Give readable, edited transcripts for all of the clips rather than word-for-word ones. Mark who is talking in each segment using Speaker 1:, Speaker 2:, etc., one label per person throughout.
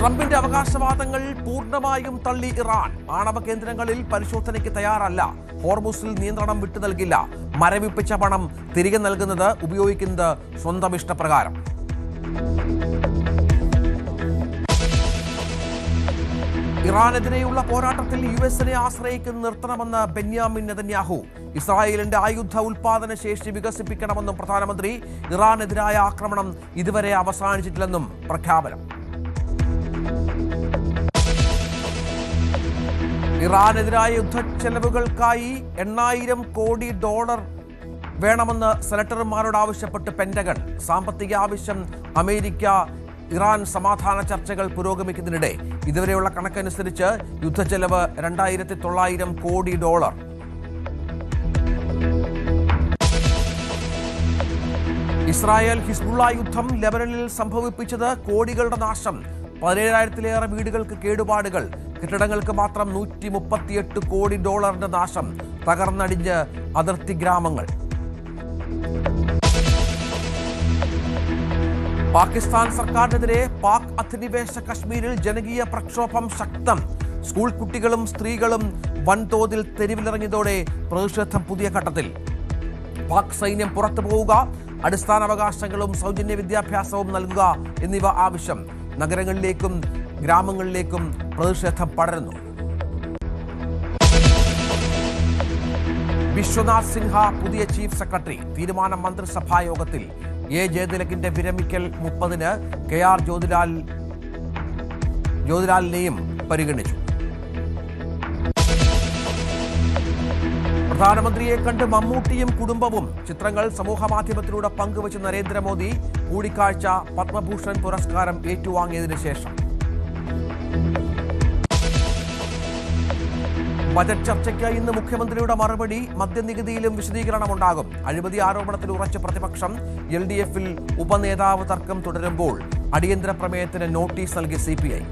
Speaker 1: ട്രംപിന്റെ അവകാശവാദങ്ങൾ പൂർണ്ണമായും തള്ളി ഇറാൻ. ആണവ കേന്ദ്രങ്ങളിൽ പരിശോധനയ്ക്ക് തയ്യാറല്ല. ഹോർമുസിൽ നിയന്ത്രണം വിട്ടു നൽകില്ല. മരവിപ്പിച്ച പണം തിരികെ നൽകുന്നത് ഉപയോഗിക്കുന്നത് സ്വന്തം ഇഷ്ടപ്രകാരം. ഇറാനെതിരെയുള്ള പോരാട്ടത്തിൽ യുഎസിനെ ആശ്രയിക്കുന്ന നിർത്തണമെന്ന് ബെന്യാമിൻ നെതന്യാഹു. ഇസ്രായേലിന്റെ ആയുധ ഉൽപാദന ശേഷി വികസിപ്പിക്കണമെന്നും പ്രധാനമന്ത്രി. ഇറാനെതിരായ ആക്രമണം ഇതുവരെ അവസാനിച്ചിട്ടില്ലെന്നും പ്രഖ്യാപനം. ഇറാനെതിരായ യുദ്ധച്ചെലവുകൾക്കായി $8,000 കോടി വേണമെന്ന് സെനറ്റർമാരോട് ആവശ്യപ്പെട്ട് പെന്റഗൺ. സാമ്പത്തിക ആവശ്യം അമേരിക്ക ഇറാൻ സമാധാന ചർച്ചകൾ പുരോഗമിക്കുന്നതിനിടെ ഇതുവരെയുള്ള കണക്കനുസരിച്ച് യുദ്ധച്ചെലവ് $2,900 കോടി. ഇസ്രായേൽ ഹിസ്ബുള്ള യുദ്ധം ലെബനനിൽ സംഭവിപ്പിച്ചത് കോടികളുടെ നാശം. 17,000-ലേറെ വീടുകൾക്ക് കേടുപാടുകൾ. കെട്ടിടങ്ങൾക്ക് മാത്രം $138 കോടി നാശം. തകർന്നടിഞ്ഞ് അതിർത്തി ഗ്രാമങ്ങൾ. പാകിസ്ഥാൻ സർക്കാരിനെതിരെ പാക് അധിനിവേശ കശ്മീരിൽ ജനകീയ പ്രക്ഷോഭം ശക്തം. സ്കൂൾ കുട്ടികളും സ്ത്രീകളും വൻതോതിൽ തെരുവിലിറങ്ങിയതോടെ പ്രതിഷേധം പുതിയ ഘട്ടത്തിൽ. പാക് സൈന്യം പുറത്തു പോവുക, അടിസ്ഥാനാവകാശങ്ങളും സൗജന്യ വിദ്യാഭ്യാസവും നൽകുക എന്നിവ ആവശ്യം. നഗരങ്ങളിലേക്കും ഗ്രാമങ്ങളിലേക്കും പ്രതിഷേധം പടരുന്നു. വിശ്വനാഥ് സിൻഹ പുതിയ ചീഫ് സെക്രട്ടറി. തീരുമാനം മന്ത്രിസഭാ യോഗത്തിൽ. എ ജയതിലകിന്റെ വിരമിക്കൽ 30-ന്. KR ജ്യോതിലാലിനെയും പരിഗണിച്ചു. പ്രധാനമന്ത്രിയെ കണ്ട് മമ്മൂട്ടിയും കുടുംബവും. ചിത്രങ്ങൾ സമൂഹമാധ്യമത്തിലൂടെ പങ്കുവച്ച് നരേന്ദ്രമോദി. കൂടിക്കാഴ്ച പത്മഭൂഷൺ പുരസ്കാരം ഏറ്റുവാങ്ങിയതിനു ശേഷം. ബജറ്റ് ചർച്ചയ്ക്ക് ഇന്ന് മുഖ്യമന്ത്രിയുടെ മറുപടി. മദ്യനികുതിയിലും വിശദീകരണമുണ്ടാകും. അഴിമതി ആരോപണത്തിൽ ഉറച്ച പ്രതിപക്ഷം. LDF-ൽ ഉപനേതാവ് തർക്കം തുടരുമ്പോൾ അടിയന്തര പ്രമേയത്തിന് നോട്ടീസ് നൽകി CPI.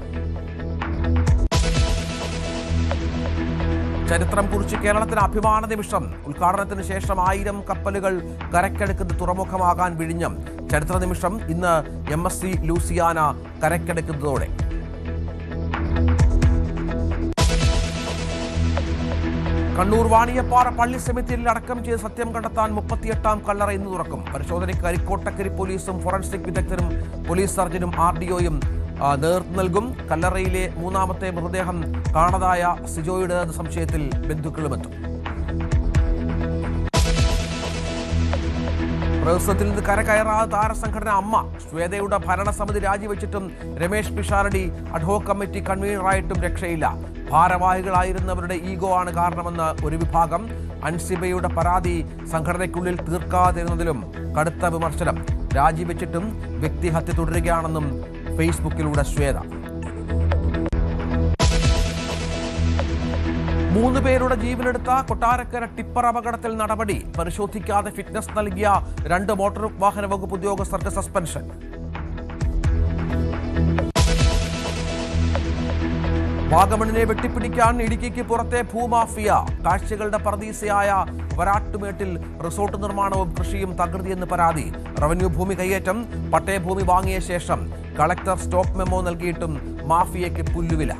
Speaker 1: ചരിത്രം കുറിച്ച് കേരളത്തിന് അഭിമാന നിമിഷം. ഉദ്ഘാടനത്തിന് ശേഷം 1000 കപ്പലുകൾ കരയ്ക്കടുക്കുന്ന തുറമുഖമാകാൻ വിഴിഞ്ഞം. ചരിത്ര നിമിഷം ഇന്ന് MSC ലൂസിയാന കരയ്ക്കടുക്കുന്നതോടെ. കണ്ണൂർ വാണിയപ്പാറ പള്ളി സെമിത്തേരിയിൽ അടക്കം ചെയ്ത് സത്യം കണ്ടെത്താൻ 38ാം കല്ലറ ഇന്ന് തുറക്കും. പരിശോധനയ്ക്ക് അരിക്കോട്ടക്കരി പോലീസും ഫോറൻസിക് വിദഗ്ധരും പോലീസ് സർജനും RDOയും നേതൃത്വം നൽകും. കല്ലറയിലെ 3ാമത്തെ മൃതദേഹം കാണാതായ സിജോയുടെ സംശയത്തിൽ ബന്ധുക്കളുമെത്തും. പ്രദേശത്തിൽ നിന്ന് കരകയറാതെ താരസംഘടന അമ്മ. ശ്വേതയുടെ ഭരണസമിതി രാജിവെച്ചിട്ടും രമേശ് പിഷാരടി അഡ്ഹോക് കമ്മിറ്റി കൺവീനറായിട്ടും രക്ഷയില്ല. ഭാരവാഹികളായിരുന്നവരുടെ ഈഗോ ആണ് കാരണമെന്ന് ഒരു വിഭാഗം. അൻസിബയുടെ പരാതി സംഘടനയ്ക്കുള്ളിൽ തീർക്കാതിരുന്നതിലും കടുത്ത വിമർശനം. രാജിവെച്ചിട്ടും വ്യക്തിഹത്യ തുടരുകയാണെന്നും ഫേസ്ബുക്കിലൂടെ ശ്വേത. 3 പേരുടെ ജീവനെടുത്ത കൊട്ടാരക്കര ടിപ്പർ അപകടത്തിൽ നടപടി. പരിശോധിക്കാതെ ഫിറ്റ്നസ് നൽകിയ 2 മോട്ടോർ വാഹന വകുപ്പ് ഉദ്യോഗസ്ഥർക്ക് സസ്പെൻഷൻ. വാഗമണിനെ വെട്ടിപ്പിടിക്കാൻ ഇടുക്കിക്ക് പുറത്തെ ഭൂമാഫിയ. കാഴ്ചകളുടെ പർദീസയായ വരാട്ടുമേട്ടിൽ റിസോർട്ട് നിർമ്മാണവും കൃഷിയും തകൃതിയെന്ന് പരാതി. റവന്യൂ ഭൂമി കൈയേറ്റം. പട്ടയഭൂമി വാങ്ങിയ ശേഷം കളക്ടർ സ്റ്റോപ്പ് മെമ്മോ നൽകിയിട്ടും മാഫിയയ്ക്ക് പുല്ലുവില.